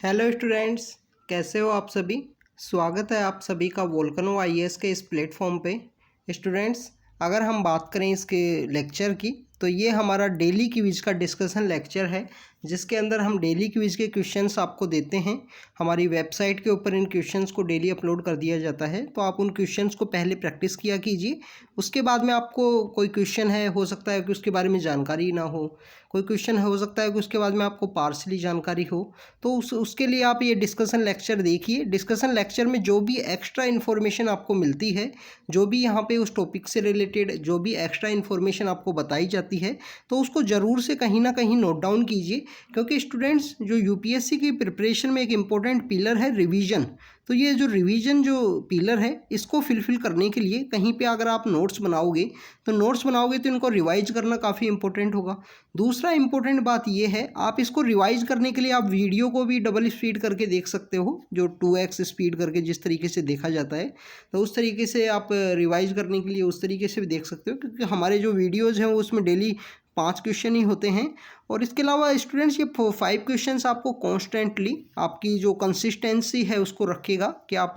Hello students, कैसे हो आप सभी। स्वागत है आप सभी का वोल्केनो आईएएस के इस प्लेटफॉर्म पे। स्टूडेंट्स, अगर हम बात करें इसके लेक्चर की तो ये हमारा डेली क्विज का डिस्कशन लेक्चर है, जिसके अंदर हम डेली क्विज के क्वेश्चंस आपको देते हैं। हमारी वेबसाइट के ऊपर इन क्वेश्चंस को डेली अपलोड कर दिया जाता है, तो आप उन क्वेश्चंस को पहले प्रैक्टिस किया कीजिए। उसके बाद में आपको कोई क्वेश्चन है, हो सकता है कि उसके बारे में जानकारी ना हो, कोई क्वेश्चन हो सकता है कि उसके बाद में आपको पार्शली जानकारी हो, तो उसके लिए आप ये डिस्कशन लेक्चर देखिए। डिस्कशन लेक्चर में जो भी एक्स्ट्रा इन्फॉर्मेशन आपको मिलती है, जो भी यहाँ पे उस टॉपिक से रिलेटेड जो भी एक्स्ट्रा इन्फॉर्मेशन आपको बताई जाती है, तो उसको ज़रूर से कहीं ना कहीं नोट डाउन कीजिए। क्योंकि स्टूडेंट्स, जो यूपीएससी की प्रिपरेशन में एक इम्पोर्टेंट पिलर है रिवीजन। तो ये जो रिवीजन जो पिलर है, इसको फिलफिल करने के लिए कहीं पे अगर आप नोट्स बनाओगे तो इनको रिवाइज करना काफ़ी इंपॉर्टेंट होगा। दूसरा इंपॉर्टेंट बात ये है, आप इसको रिवाइज करने के लिए आप वीडियो को भी डबल स्पीड करके देख सकते हो, जो 2x स्पीड करके जिस तरीके से देखा जाता है, तो उस तरीके से आप रिवाइज करने के लिए उस तरीके से भी देख सकते हो। क्योंकि हमारे जो वीडियोज़ हैं वो उसमें डेली 5 क्वेश्चन ही होते हैं। और इसके अलावा स्टूडेंट्स, ये 5 क्वेश्चंस आपको कॉन्स्टेंटली आपकी जो कंसिस्टेंसी है उसको रखेगा कि आप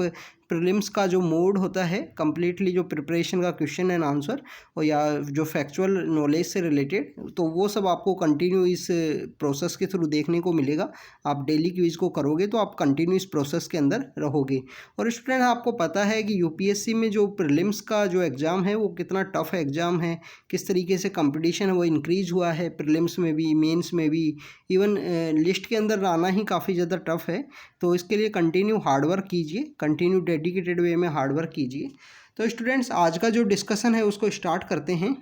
प्रीलिम्स का जो मोड होता है, कम्प्लीटली जो प्रिपरेशन का क्वेश्चन एंड आंसर और या जो फैक्चुअल नॉलेज से रिलेटेड, तो वो सब आपको कंटिन्यू इस प्रोसेस के थ्रू देखने को मिलेगा। आप डेली क्विज को करोगे तो आप कंटिन्यू इस प्रोसेस के अंदर रहोगे। और स्टूडेंट, आपको पता है कि यूपीएससी में जो प्रीलिम्स का जो एग्ज़ाम है वो कितना टफ एग्ज़ाम है, किस तरीके से कंपटीशन है वो इंक्रीज हुआ है प्रीलिम्स में भी, मेंस में भी, इवन लिस्ट के अंदर आना ही काफ़ी ज़्यादा टफ है। तो इसके लिए कंटिन्यू हार्डवर्क कीजिए, कंटिन्यू डेडिकेटेड वे में हार्डवर्क कीजिए। तो स्टूडेंट्स, आज का जो डिस्कशन है उसको स्टार्ट करते हैं।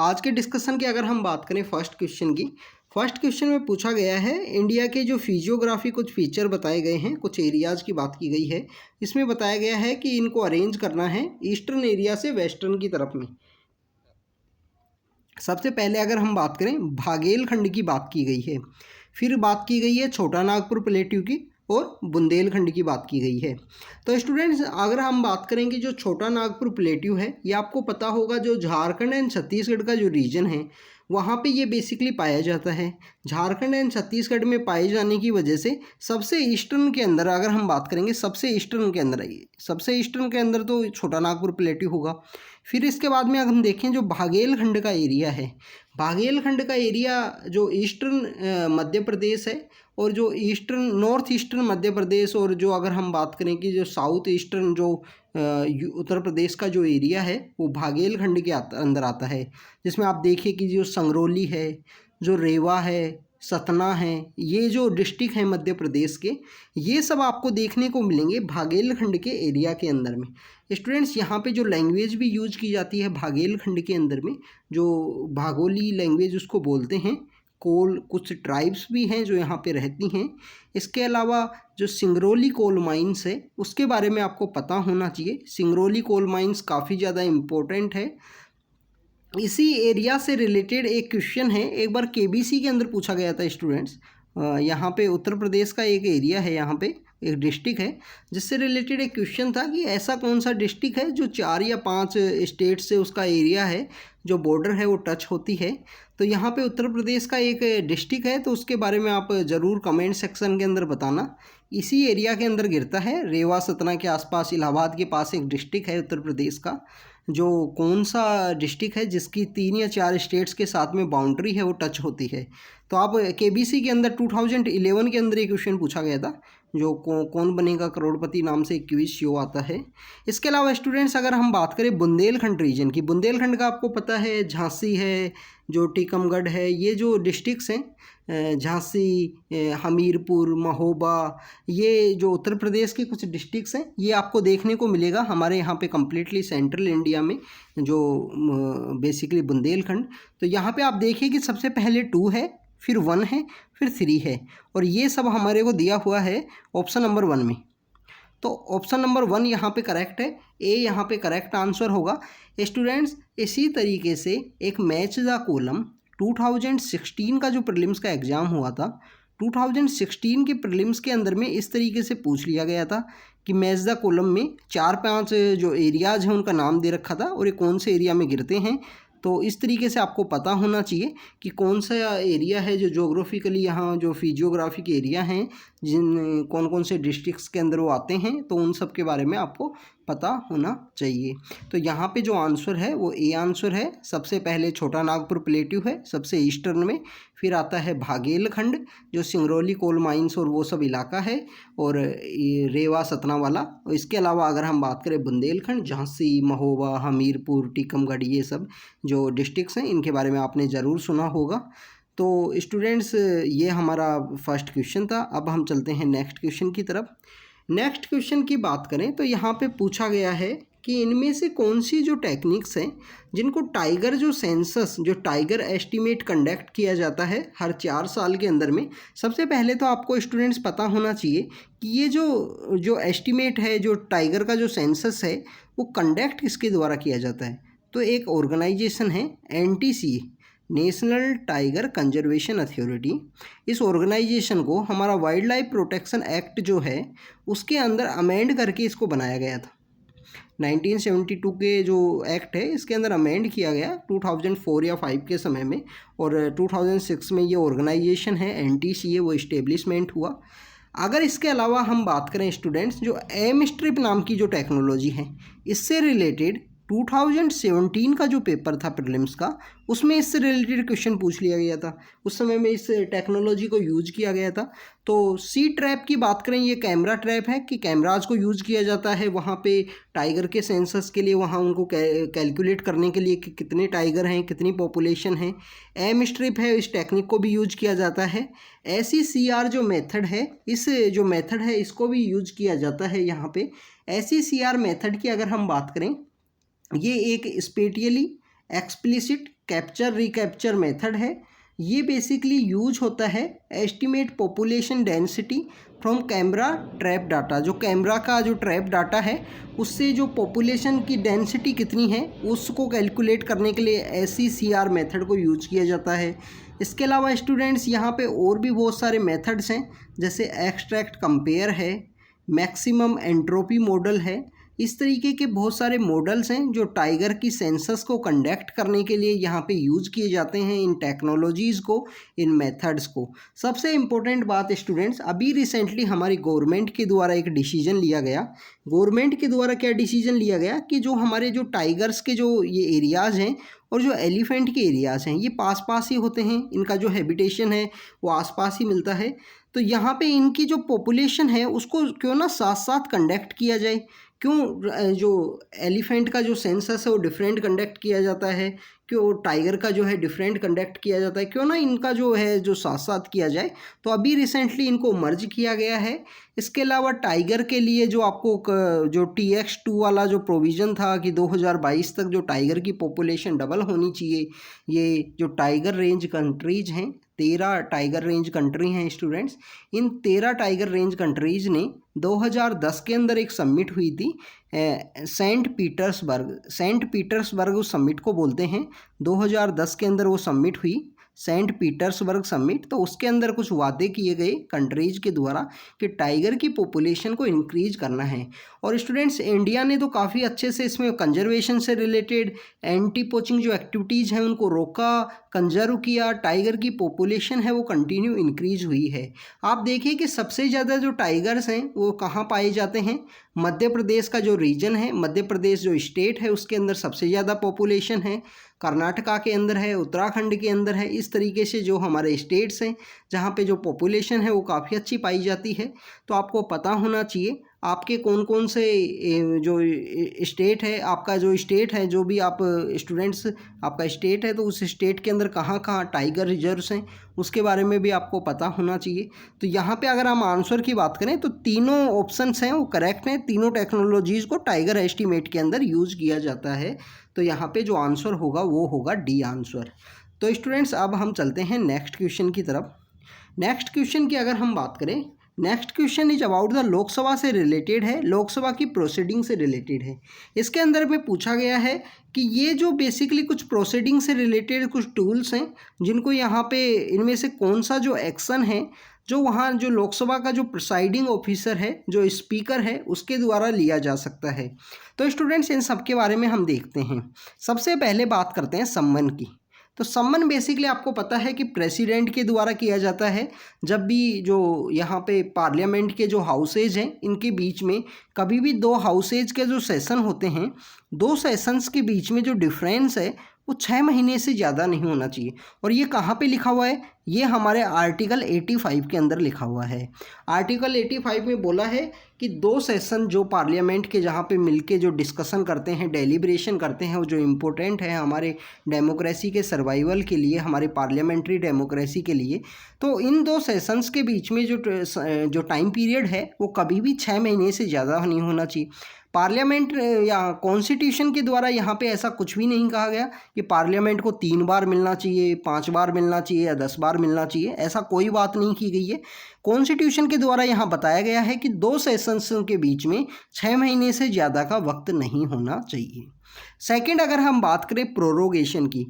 आज के डिस्कशन की अगर हम बात करें फर्स्ट क्वेश्चन में पूछा गया है, इंडिया के जो फिजियोग्राफी कुछ फीचर बताए गए हैं, कुछ एरियाज़ की बात की गई है। इसमें बताया गया है कि इनको अरेंज करना है ईस्टर्न एरिया से वेस्टर्न की तरफ में। सबसे पहले अगर हम बात करें, भागेलखंड की बात की गई है, फिर बात की गई है छोटा नागपुर प्लेट्यू की, और बुंदेलखंड की बात की गई है। तो स्टूडेंट्स, अगर हम बात करेंगे जो छोटा नागपुर प्लेट्यू है, ये आपको पता होगा जो झारखंड एंड छत्तीसगढ़ का जो रीजन है वहाँ पे ये बेसिकली पाया जाता है। झारखंड एंड छत्तीसगढ़ में पाए जाने की वजह से सबसे ईस्टर्न के अंदर अगर हम बात करेंगे, सबसे ईस्टर्न के अंदर तो छोटा नागपुर प्लेट्यू होगा। फिर इसके बाद में अगर हम देखें, जो भागेलखंड का एरिया है, भागेलखंड का एरिया जो ईस्टर्न मध्य प्रदेश है, और जो नॉर्थ ईस्टर्न मध्य प्रदेश, और जो अगर हम बात करें कि जो साउथ ईस्टर्न जो उत्तर प्रदेश का जो एरिया है वो भागेलखंड के अंदर आता है। जिसमें आप देखिए कि जो संगरौली है, जो रेवा है, सतना है, ये जो डिस्ट्रिक्ट हैं मध्य प्रदेश के, ये सब आपको देखने को मिलेंगे भागेलखंड के एरिया के अंदर में। स्टूडेंट्स, यहाँ पे जो लैंग्वेज भी यूज की जाती है भागेलखंड के अंदर में, जो भागोली लैंग्वेज उसको बोलते हैं। कुछ ट्राइब्स भी हैं जो यहाँ पे रहती हैं। इसके अलावा जो सिंगरौली कोल माइंस है उसके बारे में आपको पता होना चाहिए। सिंगरौली कोल माइंस काफ़ी ज़्यादा इम्पोर्टेंट है। इसी एरिया से रिलेटेड एक क्वेश्चन है, एक बार केबीसी के अंदर पूछा गया था स्टूडेंट्स। यहाँ पे उत्तर प्रदेश का एक एरिया है, यहाँ पे एक डिस्ट्रिक्ट है, जिससे रिलेटेड एक क्वेश्चन था कि ऐसा कौन सा डिस्ट्रिक्ट है जो 4 या 5 स्टेट से उसका एरिया है, जो बॉर्डर है वो टच होती है। तो यहाँ पे उत्तर प्रदेश का एक डिस्ट्रिक्ट है, तो उसके बारे में आप ज़रूर कमेंट सेक्शन के अंदर बताना। इसी एरिया के अंदर गिरता है, रेवा सतना के आसपास, इलाहाबाद के पास एक डिस्ट्रिक्ट है उत्तर प्रदेश का। जो कौन सा डिस्ट्रिक्ट है जिसकी 3 या 4 स्टेट्स के साथ में बाउंड्री है वो टच होती है। तो आप केबीसी के अंदर 2011 के अंदर एक क्वेश्चन पूछा गया था, जो कौन बनेगा करोड़पति नाम से एक क्विज शो आता है। इसके अलावा स्टूडेंट्स, अगर हम बात करें बुंदेलखंड रीजन की, बुंदेलखंड का आपको पता है झांसी है, जो टीकमगढ़ है, ये जो डिस्ट्रिक्ट्स हैं, झांसी, हमीरपुर, महोबा, ये जो उत्तर प्रदेश के कुछ डिस्ट्रिक्ट्स हैं, ये आपको देखने को मिलेगा हमारे यहाँ पे कम्प्लीटली सेंट्रल इंडिया में, जो बेसिकली बुंदेलखंड। तो यहाँ पे आप देखिए कि सबसे पहले 2 है, फिर 1 है, फिर 3 है, और ये सब हमारे को दिया हुआ है ऑप्शन नंबर 1 में। तो ऑप्शन नंबर 1 यहाँ पे करेक्ट है, ए यहाँ पे करेक्ट आंसर होगा। स्टूडेंट्स, इसी तरीके से एक मैच द कॉलम 2016 का जो प्रीलिम्स का एग्ज़ाम हुआ था, 2016 के प्रीलिम्स के अंदर में इस तरीके से पूछ लिया गया था कि मैच द कॉलम में 4-5 जो एरियाज़ हैं उनका नाम दे रखा था, और ये कौन से एरिया में गिरते हैं। तो इस तरीके से आपको पता होना चाहिए कि कौन सा एरिया है जो ज्योग्राफिकली यहाँ जो फिजियोग्राफिक एरिया हैं जिन कौन कौन से डिस्ट्रिक्ट्स के अंदर वो आते हैं, तो उन सब के बारे में आपको पता होना चाहिए। तो यहाँ पे जो आंसर है वो ए आंसर है। सबसे पहले छोटा नागपुर प्लेट्यू है सबसे ईस्टर्न में, फिर आता है भागेलखंड जो सिंगरौली कोल माइंस और वो सब इलाका है, और ये रेवा सतना वाला। और इसके अलावा अगर हम बात करें बुंदेलखंड, झांसी, महोबा, हमीरपुर, टीकमगढ़, ये सब जो डिस्ट्रिक्ट्स हैं इनके बारे में आपने ज़रूर सुना होगा। तो स्टूडेंट्स ये हमारा फर्स्ट क्वेश्चन था। अब हम चलते हैं नेक्स्ट क्वेश्चन की तरफ। नेक्स्ट क्वेश्चन की बात करें तो यहाँ पे पूछा गया है कि इनमें से कौन सी जो टेक्निक्स हैं जिनको टाइगर जो सेंसस जो टाइगर एस्टीमेट कंडक्ट किया जाता है हर 4 साल के अंदर में। सबसे पहले तो आपको स्टूडेंट्स पता होना चाहिए कि ये जो एस्टीमेट है, जो टाइगर का जो सेंसस है, वो कंडक्ट किसके द्वारा किया जाता है। तो एक ऑर्गेनाइजेशन है NTC, national tiger conservation authority. इस ऑर्गेनाइजेशन को हमारा वाइल्ड लाइफ प्रोटेक्शन एक्ट जो है उसके अंदर अमेंड करके इसको बनाया गया था। 1972 के जो एक्ट है इसके अंदर अमेंड किया गया 2004 या 5 के समय में, और 2006 में ये ऑर्गेनाइजेशन है NTC वो इस्टेब्लिशमेंट हुआ। अगर इसके अलावा हम बात करें स्टूडेंट्स, जो एम स्ट्रिप नाम की जो टेक्नोलॉजी है इससे रिलेटेड 2017 का जो पेपर था प्रीलिम्स का, उसमें इससे रिलेटेड क्वेश्चन पूछ लिया गया था। उस समय में इस टेक्नोलॉजी को यूज किया गया था। तो सी ट्रैप की बात करें, ये कैमरा ट्रैप है कि कैमराज को यूज किया जाता है वहाँ पे टाइगर के सेंसस के लिए, वहाँ उनको कैलकुलेट करने के लिए कि कितने टाइगर हैं, कितनी पॉपुलेशन है। एम स्ट्रिप है, इस टेक्निक को भी यूज किया जाता है। SECR जो मेथड है, इस जो मेथड है इसको भी यूज किया जाता है यहाँ पे। SECR मेथड की अगर हम बात करें, ये एक स्पेटियली एक्सप्लिसिट कैप्चर रिकैप्चर मेथड है। ये बेसिकली यूज होता है estimate population density from camera trap data. जो कैमरा का जो ट्रैप डाटा है उससे जो पॉपुलेशन की डेंसिटी कितनी है उसको कैलकुलेट करने के लिए SECR मेथड को यूज किया जाता है। इसके अलावा स्टूडेंट्स यहाँ पे और भी बहुत सारे मेथड्स हैं, जैसे एक्सट्रैक्ट कंपेयर है, मैक्सिमम एंट्रोपी मॉडल है। इस तरीके के बहुत सारे मॉडल्स हैं जो टाइगर की सेंसस को कंडक्ट करने के लिए यहाँ पे यूज किए जाते हैं, इन टेक्नोलॉजीज़ को, इन मेथड्स को। सबसे इम्पोर्टेंट बात स्टूडेंट्स, अभी रिसेंटली हमारी गवर्नमेंट के द्वारा एक डिसीजन लिया गया। गवर्नमेंट के द्वारा क्या डिसीजन लिया गया कि जो हमारे जो टाइगर्स के जो ये एरियाज़ हैं और जो एलिफेंट के एरियाज़ हैं ये पास पास ही होते हैं, इनका जो हैबिटेशन है वो आसपास ही मिलता है। तो यहाँ पे इनकी जो पॉपुलेशन है उसको क्यों ना साथ साथ कंडक्ट किया जाए। क्यों जो एलिफेंट का जो सेंसस है वो डिफरेंट कंडक्ट किया जाता है, क्यों टाइगर का जो है डिफरेंट कंडक्ट किया जाता है, क्यों ना इनका जो है जो साथ साथ किया जाए। तो अभी रिसेंटली इनको मर्ज किया गया है। इसके अलावा टाइगर के लिए जो आपको जो TX2 वाला जो प्रोविज़न था कि 2022 तक जो टाइगर की पॉपुलेशन डबल होनी चाहिए, ये जो टाइगर रेंज कंट्रीज़ हैं, 13 टाइगर रेंज कंट्री हैं स्टूडेंट्स। इन 13 टाइगर रेंज कंट्रीज़ ने 2010 के अंदर एक समिट हुई थी सेंट पीटर्सबर्ग उस समिट को बोलते हैं। 2010 के अंदर वो समिट हुई, सेंट पीटर्सबर्ग समिट। तो उसके अंदर कुछ वादे किए गए कंट्रीज के द्वारा कि टाइगर की पॉपुलेशन को इंक्रीज करना है। और स्टूडेंट्स इंडिया ने तो काफ़ी अच्छे से इसमें कंजर्वेशन से रिलेटेड एंटी पोचिंग जो एक्टिविटीज़ हैं उनको रोका, कंजर्व किया। टाइगर की पॉपुलेशन है वो कंटिन्यू इंक्रीज हुई है। आप देखिए कि सबसे ज़्यादा जो टाइगर्स हैं वो कहाँ पाए जाते हैं। मध्य प्रदेश का जो रीजन है, मध्य प्रदेश जो स्टेट है उसके अंदर सबसे ज़्यादा पॉपुलेशन है, कर्नाटका के अंदर है, उत्तराखंड के अंदर है। इस तरीके से जो हमारे स्टेट्स हैं जहाँ पे जो पॉपुलेशन है वो काफ़ी अच्छी पाई जाती है। तो आपको पता होना चाहिए आपके कौन कौन से जो स्टेट है, आपका जो स्टेट है, जो भी आप स्टूडेंट्स आपका स्टेट है तो उस स्टेट के अंदर कहाँ कहाँ टाइगर रिजर्व्स हैं उसके बारे में भी आपको पता होना चाहिए। तो यहाँ पे अगर हम आंसर की बात करें तो तीनों ऑप्शंस हैं वो करेक्ट हैं। तीनों टेक्नोलॉजीज़ को टाइगर एस्टीमेट के अंदर यूज़ किया जाता है। तो यहाँ पे जो आंसर होगा वो होगा डी आंसर। तो स्टूडेंट्स अब हम चलते हैं नेक्स्ट क्वेश्चन की तरफ। नेक्स्ट क्वेश्चन की अगर हम बात करें, next question is about the Lok Sabha से रिलेटेड है, लोकसभा की प्रोसीडिंग से रिलेटेड है। इसके अंदर में पूछा गया है कि ये जो बेसिकली कुछ प्रोसीडिंग से रिलेटेड कुछ टूल्स हैं जिनको यहाँ पे इनमें से कौन सा जो एक्शन है जो वहाँ जो लोकसभा का जो प्रिसाइडिंग ऑफिसर है, जो स्पीकर है, उसके द्वारा लिया जा सकता है। तो स्टूडेंट्स इन सब के बारे में हम देखते हैं। सबसे पहले बात करते हैं सम्मन की। तो सम्मन बेसिकली आपको पता है कि प्रेसिडेंट के द्वारा किया जाता है। जब भी जो यहाँ पे पार्लियामेंट के जो हाउसेज हैं, इनके बीच में कभी भी दो हाउसेज के जो सेशन होते हैं, दो सेशंस के बीच में जो डिफरेंस है वो 6 महीने से ज़्यादा नहीं होना चाहिए। और ये कहाँ पे लिखा हुआ है? ये हमारे आर्टिकल 85 के अंदर लिखा हुआ है। आर्टिकल 85 में बोला है कि दो सेशन जो पार्लियामेंट के जहाँ पे मिलके जो डिस्कशन करते हैं, डेलिब्रेशन करते हैं, वो जो इम्पोर्टेंट है हमारे डेमोक्रेसी के सर्वाइवल के लिए, हमारे पार्लियामेंट्री डेमोक्रेसी के लिए, तो इन दो सेशंस के बीच में जो टाइम पीरियड है वो कभी भी 6 महीने से ज़्यादा नहीं होना चाहिए। पार्लियामेंट या कॉन्स्टिट्यूशन के द्वारा यहाँ पे ऐसा कुछ भी नहीं कहा गया कि पार्लियामेंट को 3 बार मिलना चाहिए, 5 बार मिलना चाहिए या 10 बार मिलना चाहिए, ऐसा कोई बात नहीं की गई है। कॉन्स्टिट्यूशन के द्वारा यहाँ बताया गया है कि दो सेशंस के बीच में 6 महीने से ज़्यादा का वक्त नहीं होना चाहिए। सेकंड, अगर हम बात करें प्रोरोगेशन की,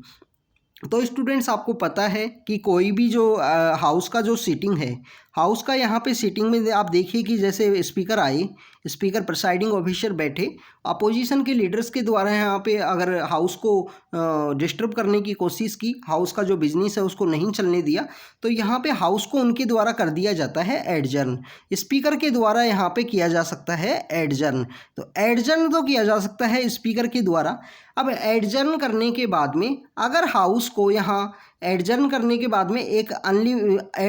तो स्टूडेंट्स आपको पता है कि कोई भी जो हाउस का जो सीटिंग है, हाउस का यहाँ पे सीटिंग में आप देखिए कि जैसे स्पीकर आए, स्पीकर प्रिसाइडिंग ऑफिसर बैठे, अपोजिशन के लीडर्स के द्वारा यहाँ पे अगर हाउस को डिस्टर्ब करने की कोशिश की, हाउस का जो बिजनेस है उसको नहीं चलने दिया, तो यहाँ पे हाउस को उनके द्वारा कर दिया जाता है एडजर्न। स्पीकर के द्वारा यहाँ पे किया जा सकता है एडजर्न। तो एडजर्न तो किया जा सकता है स्पीकर के द्वारा। अब एडजर्न करने के बाद में अगर हाउस को यहाँ एडजर्न करने के बाद में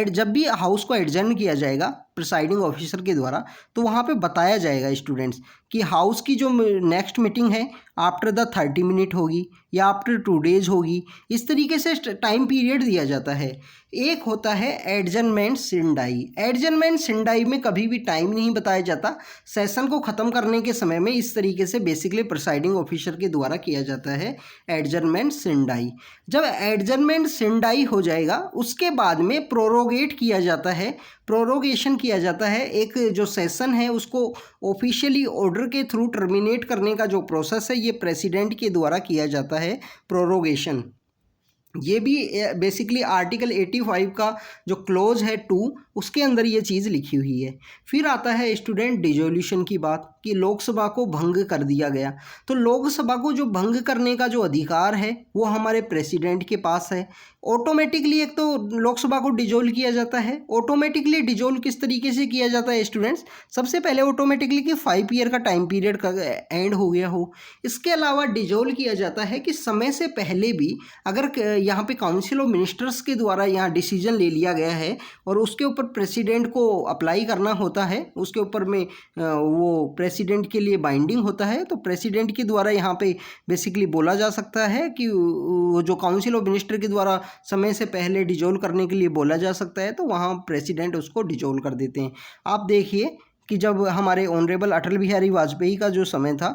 जब भी हाउस को एडजर्न किया जाएगा प्रिसाइडिंग ऑफिसर के द्वारा, तो वहाँ पे बताया जाएगा स्टूडेंट्स कि हाउस की जो नेक्स्ट मीटिंग है आफ्टर द 30 मिनट होगी या आफ्टर 2 डेज होगी। इस तरीके से टाइम पीरियड दिया जाता है। एक होता है एडजर्नमेंट सिंडाई। एडजर्नमेंट सिंडाई में कभी भी टाइम नहीं बताया जाता, सेशन को ख़त्म करने के समय में इस तरीके से बेसिकली प्रिसाइडिंग ऑफिसर के द्वारा किया जाता है एडजर्नमेंट सिंडाई। जब एडजर्नमेंट सिंडाई हो जाएगा उसके बाद में प्रोरोगेट किया जाता है, प्रोरोगेशन किया जाता है। एक जो सेशन है उसको ऑफिशियली ऑर्डर के थ्रू टर्मिनेट करने का जो प्रोसेस है ये प्रेसिडेंट के द्वारा किया जाता है प्रोरोगेशन। ये भी बेसिकली आर्टिकल 85 का जो क्लोज है 2 उसके अंदर ये चीज़ लिखी हुई है। फिर आता है स्टूडेंट डिसोल्यूशन की बात कि लोकसभा को भंग कर दिया गया। तो लोकसभा को जो भंग करने का जो अधिकार है वो हमारे प्रेसिडेंट के पास है। ऑटोमेटिकली एक तो लोकसभा को डिजोल्व किया जाता है। ऑटोमेटिकली डिजोल्व किस तरीके से किया जाता है स्टूडेंट्स? सबसे पहले ऑटोमेटिकली कि 5 ईयर का टाइम पीरियड का एंड हो गया हो। इसके अलावा डिजोल्व किया जाता है कि समय से पहले भी अगर यहाँ पे काउंसिल ऑफ मिनिस्टर्स के द्वारा यहाँ डिसीजन ले लिया गया है और उसके ऊपर प्रेसिडेंट को अप्लाई करना होता है, उसके ऊपर में वो प्रेसिडेंट के लिए बाइंडिंग होता है, तो प्रेसिडेंट के द्वारा यहाँ पे बेसिकली बोला जा सकता है कि वो जो काउंसिल ऑफ मिनिस्टर के द्वारा समय से पहले डिजोल्व करने के लिए बोला जा सकता है, तो वहाँ प्रेसिडेंट उसको डिजोल्व कर देते हैं। आप देखिए कि जब हमारे ऑनरेबल अटल बिहारी वाजपेयी का जो समय था,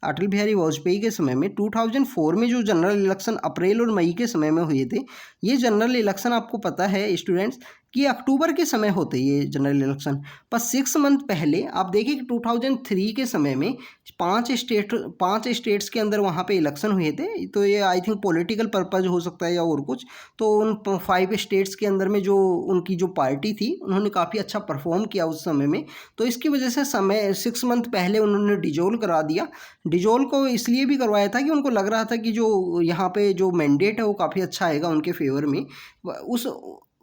अटल बिहारी वाजपेयी के समय में 2004 में जो जनरल इलेक्शन अप्रैल और मई के समय में हुए थे, ये जनरल इलेक्शन आपको पता है स्टूडेंट्स कि अक्टूबर के समय होते ये जनरल इलेक्शन। पर 6 मंथ पहले आप देखिए कि 2003 के समय में 5 स्टेट्स के अंदर वहाँ पे इलेक्शन हुए थे। तो ये आई थिंक पॉलिटिकल पर्पज हो सकता है या और कुछ। तो उन 5 स्टेट्स के अंदर में जो उनकी जो पार्टी थी उन्होंने काफ़ी अच्छा परफॉर्म किया उस समय में, तो इसकी वजह से समय 6 मंथ पहले उन्होंने डिजोल्व करा दिया। डिजोल्व को इसलिए भी करवाया था कि उनको लग रहा था कि जो यहाँ पे जो मैंडेट है वो काफ़ी अच्छा आएगा उनके फेवर में।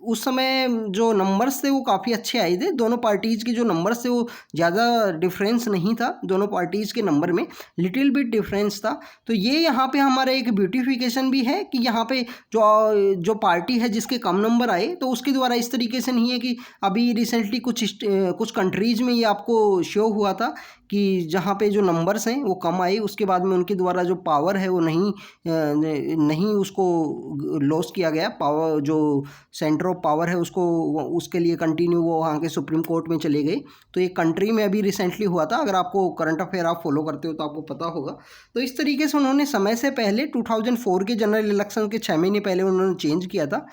उस समय जो नंबर्स थे वो काफ़ी अच्छे आए थे। दोनों पार्टीज़ के जो नंबर्स थे वो ज़्यादा डिफरेंस नहीं था, दोनों पार्टीज़ के नंबर में लिटिल बिट डिफरेंस था। तो ये यहाँ पे हमारा एक ब्यूटिफिकेशन भी है कि यहाँ पे जो पार्टी है जिसके कम नंबर आए, तो उसके द्वारा इस तरीके से नहीं है कि अभी रिसेंटली कुछ कंट्रीज़ में ये आपको शो हुआ था कि जहाँ पे जो नंबर्स हैं वो कम आए, उसके बाद में उनके द्वारा जो पावर है वो नहीं उसको लॉस किया गया। पावर जो सेंटर ऑफ पावर है उसको उसके लिए कंटिन्यू वो वहाँ के सुप्रीम कोर्ट में चले गए। तो ये कंट्री में अभी रिसेंटली हुआ था, अगर आपको करंट अफेयर आप फॉलो करते हो तो आपको पता होगा। तो इस तरीके से उन्होंने समय से पहले 2004 के जनरल इलेक्शन के 6 महीने पहले उन्होंने चेंज किया था।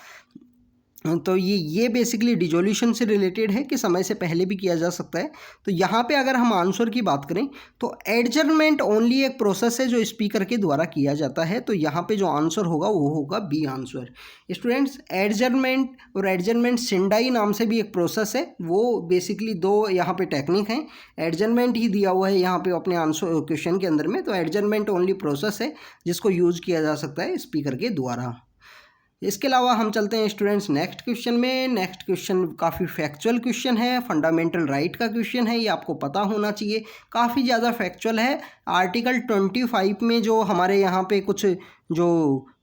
तो ये बेसिकली डिजोल्यूशन से रिलेटेड है कि समय से पहले भी किया जा सकता है। तो यहाँ पे अगर हम आंसर की बात करें तो एडजर्नमेंट ओनली एक प्रोसेस है जो स्पीकर के द्वारा किया जाता है। तो यहाँ पे जो आंसर होगा वो होगा बी आंसर। स्टूडेंट्स, एडजर्नमेंट और एडजर्नमेंट सिंडाई नाम से भी एक प्रोसेस है। वो बेसिकली दो यहाँ पे टेक्निक हैं। एडजर्नमेंट ही दिया हुआ है यहाँ पे अपने आंसर क्वेश्चन के अंदर में, तो एडजर्नमेंट ओनली प्रोसेस है जिसको यूज किया जा सकता है स्पीकर के द्वारा। इसके अलावा हम चलते हैं स्टूडेंट्स नेक्स्ट क्वेश्चन में। नेक्स्ट क्वेश्चन काफ़ी फैक्चुअल क्वेश्चन है, फंडामेंटल राइट का क्वेश्चन है, ये आपको पता होना चाहिए, काफ़ी ज़्यादा फैक्चुअल है। आर्टिकल 25 में जो हमारे यहाँ पे कुछ जो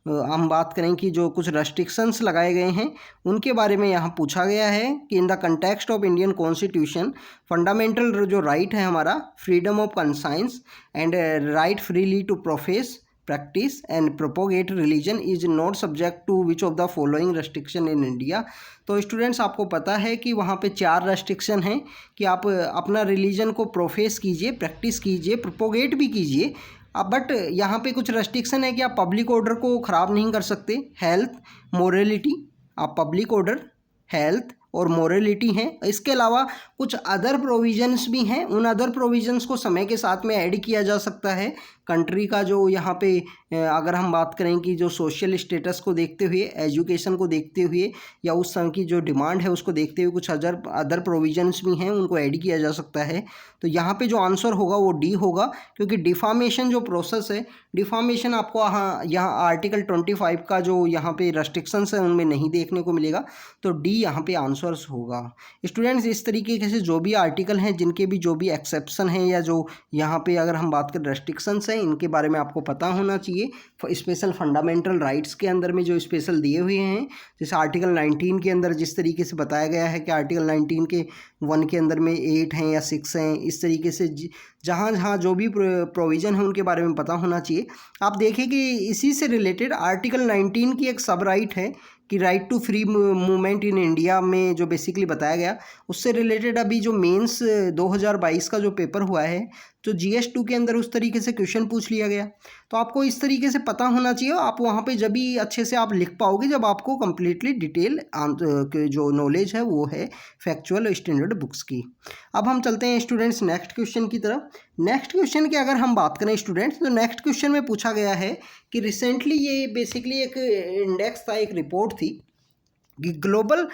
हम बात करें कि जो कुछ रेस्ट्रिक्शंस लगाए गए हैं उनके बारे में यहाँ पूछा गया है कि in the context of Indian constitution fundamental जो राइट है हमारा, freedom of conscience and right freely to profess, practice and propagate religion is not subject to which of the following restriction in India। तो students आपको पता है कि वहाँ पे 4 रेस्ट्रिक्शन हैं कि आप अपना रिलीजन को प्रोफेस कीजिए, प्रैक्टिस कीजिए, प्रोपोगेट भी कीजिए। अब बट यहाँ पे कुछ रेस्ट्रिक्शन है कि आप पब्लिक ऑर्डर को ख़राब नहीं कर सकते। हेल्थ, मोरलिटी, आप पब्लिक ऑर्डर, हेल्थ और मोरलिटी हैं। इसके अलावा कुछ अदर प्रोविजंस भी हैं, उन अदर प्रोविजंस को समय के साथ में ऐड किया जा सकता है। कंट्री का जो यहाँ पे अगर हम बात करें कि जो सोशल स्टेटस को देखते हुए, एजुकेशन को देखते हुए या उस समय की जो डिमांड है उसको देखते हुए कुछ अदर प्रोविजंस भी हैं, उनको ऐड किया जा सकता है। तो यहाँ पे जो आंसर होगा वो डी होगा, क्योंकि डिफामेशन जो प्रोसेस है, डिफामेशन आपको यहाँ आर्टिकल 25 का जो यहाँ पे रेस्ट्रिक्शंस है उनमें नहीं देखने को मिलेगा। तो डी यहाँ पे आंसर्स होगा। स्टूडेंट्स, इस तरीके से जो भी आर्टिकल हैं जिनके भी जो भी एक्सेप्शन हैं या जो यहाँ पे अगर हम बात करें रेस्ट्रिक्शंस हैं, इनके बारे में आपको पता होना चाहिए। स्पेशल फंडामेंटल राइट्स के अंदर में जो स्पेशल दिए हुए हैं, जैसे आर्टिकल 19 के अंदर जिस तरीके से बताया गया है कि आर्टिकल 19 के 1 के अंदर में 8 हैं या 6 हैं, इस तरीके से जहाँ जहाँ जो भी प्रोविज़न है उनके बारे में पता होना चाहिए। आप देखिए कि इसी से रिलेटेड आर्टिकल 19 की एक सब राइट है कि right to free movement in India में जो बेसिकली बताया गया, उससे रिलेटेड अभी जो मेंस 2022 का जो पेपर हुआ है तो GS2 के अंदर उस तरीके से क्वेश्चन पूछ लिया गया। तो आपको इस तरीके से पता होना चाहिए, आप वहाँ पे जब भी अच्छे से आप लिख पाओगे जब आपको कम्प्लीटली डिटेल जो नॉलेज है वो है फैक्चुअल स्टैंडर्ड बुक्स की। अब हम चलते हैं स्टूडेंट्स नेक्स्ट क्वेश्चन की तरफ। नेक्स्ट क्वेश्चन की अगर हम बात करें स्टूडेंट्स, तो नेक्स्ट क्वेश्चन में पूछा गया है कि रिसेंटली ये बेसिकली एक इंडेक्स था, एक रिपोर्ट थी कि ग्लोबल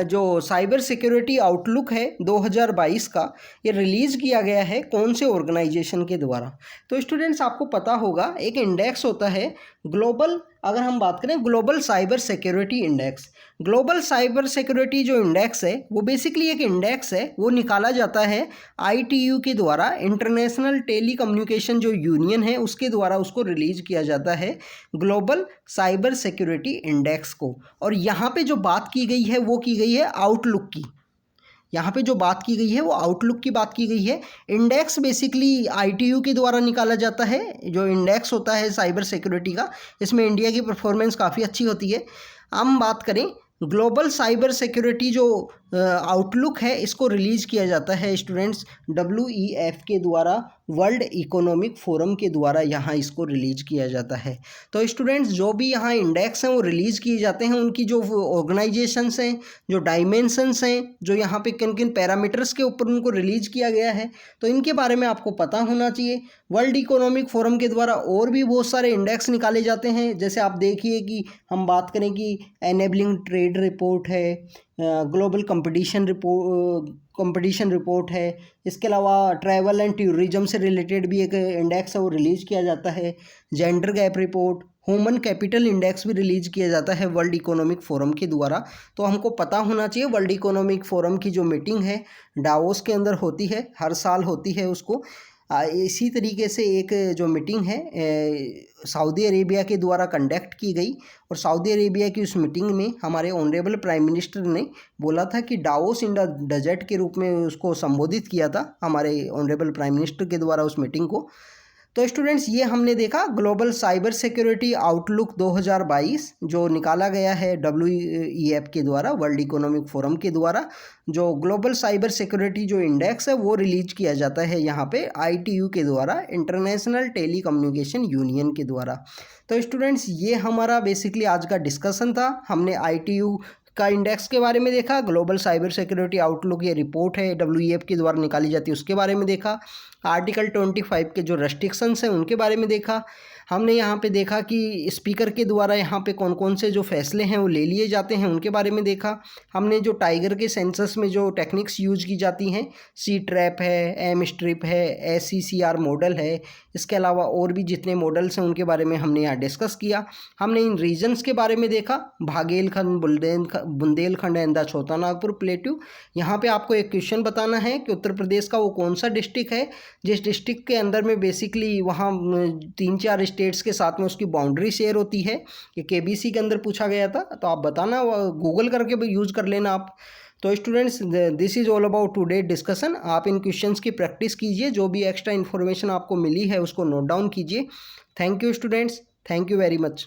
जो साइबर सिक्योरिटी आउटलुक है 2022 का, ये रिलीज़ किया गया है कौन से ऑर्गेनाइजेशन के द्वारा। तो स्टूडेंट्स आपको पता होगा एक इंडेक्स होता है ग्लोबल, अगर हम बात करें global cyber security index. Global cyber security जो इंडेक्स है वो बेसिकली एक इंडेक्स है, वो निकाला जाता है ITU के द्वारा, इंटरनेशनल टेली कम्युनिकेशन जो यूनियन है उसके द्वारा उसको रिलीज़ किया जाता है ग्लोबल साइबर सिक्योरिटी इंडेक्स को। और यहाँ पे जो बात की गई है वो की गई है आउटलुक की। यहाँ पे जो बात की गई है वो आउटलुक की बात की गई है। इंडेक्स बेसिकली ITU के द्वारा निकाला जाता है। जो इंडेक्स होता है साइबर सिक्योरिटी का, इसमें इंडिया की परफॉर्मेंस काफ़ी अच्छी होती है। हम बात करें ग्लोबल साइबर सिक्योरिटी जो आउटलुक है, इसको रिलीज़ किया जाता है स्टूडेंट्स WEF के द्वारा, वर्ल्ड इकोनॉमिक फोरम के द्वारा यहाँ इसको रिलीज़ किया जाता है। तो स्टूडेंट्स जो भी यहाँ इंडेक्स हैं वो रिलीज़ किए जाते हैं, उनकी जो ऑर्गेनाइजेशंस हैं, जो डायमेंशंस हैं, जो यहाँ पे किन किन पैरामीटर्स के ऊपर उनको रिलीज़ किया गया है, तो इनके बारे में आपको पता होना चाहिए। वर्ल्ड इकोनॉमिक फोरम के द्वारा और भी बहुत सारे इंडेक्स निकाले जाते हैं, जैसे आप देखिए कि हम बात करें कि एनेबलिंग ट्रेड रिपोर्ट है, ग्लोबल कंपटीशन रिपोर्ट है, इसके अलावा ट्रैवल एंड टूरिज्म से रिलेटेड भी एक इंडेक्स है वो रिलीज़ किया जाता है, gender gap report, human capital index भी रिलीज़ किया जाता है वर्ल्ड इकोनॉमिक फोरम के द्वारा। तो हमको पता होना चाहिए वर्ल्ड इकोनॉमिक फोरम की जो मीटिंग है डावोस के अंदर होती है, हर साल होती है उसको। इसी तरीके से एक जो मीटिंग है सऊदी अरेबिया के द्वारा कंडक्ट की गई, और सऊदी अरेबिया की उस मीटिंग में हमारे ऑनरेबल प्राइम मिनिस्टर ने बोला था कि डावोस इन द डेजर्ट के रूप में उसको संबोधित किया था हमारे ऑनरेबल प्राइम मिनिस्टर के द्वारा उस मीटिंग को। तो स्टूडेंट्स ये हमने देखा ग्लोबल साइबर सिक्योरिटी आउटलुक 2022 जो निकाला गया है WEF के द्वारा, वर्ल्ड इकोनॉमिक फोरम के द्वारा। जो ग्लोबल साइबर सिक्योरिटी जो इंडेक्स है वो रिलीज किया जाता है यहाँ पे ITU के द्वारा, इंटरनेशनल टेली कम्युनिकेशन यूनियन के द्वारा। तो स्टूडेंट्स ये हमारा बेसिकली आज का डिस्कशन था। हमने ITU का इंडेक्स के बारे में देखा, ग्लोबल साइबर सिक्योरिटी आउटलुक ये रिपोर्ट है WEF के द्वारा निकाली जाती है उसके बारे में देखा, आर्टिकल 25 के जो रेस्ट्रिक्शंस हैं उनके बारे में देखा। हमने यहाँ पे देखा कि स्पीकर के द्वारा यहाँ पे कौन कौन से जो फैसले हैं वो ले लिए जाते हैं उनके बारे में देखा। हमने जो टाइगर के सेंसस में जो टेक्निक्स यूज की जाती हैं, सी ट्रैप है, एम स्ट्रिप है, SCCR मॉडल है, इसके अलावा और भी जितने मॉडल्स हैं उनके बारे में हमने यहाँ डिस्कस किया। हमने इन रीजन्स के बारे में देखा, भागेलखंड, बुंदेलखंड एंड द छोटा नागपुर प्लेट्यू। यहाँ पे आपको एक क्वेश्चन बताना है कि उत्तर प्रदेश का वो कौन सा डिस्ट्रिक्ट है जिस डिस्ट्रिक्ट के अंदर में बेसिकली वहाँ 3-4 स्टेट्स के साथ में उसकी बाउंड्री शेयर होती है। ये KBC के अंदर पूछा गया था, तो आप बताना, गूगल करके भी यूज़ कर लेना आप। तो students, this is all about today discussion. आप इन क्वेश्चंस की प्रैक्टिस कीजिए, जो भी एक्स्ट्रा इन्फॉर्मेशन आपको मिली है उसको नोट डाउन कीजिए। Thank you students, thank you very much.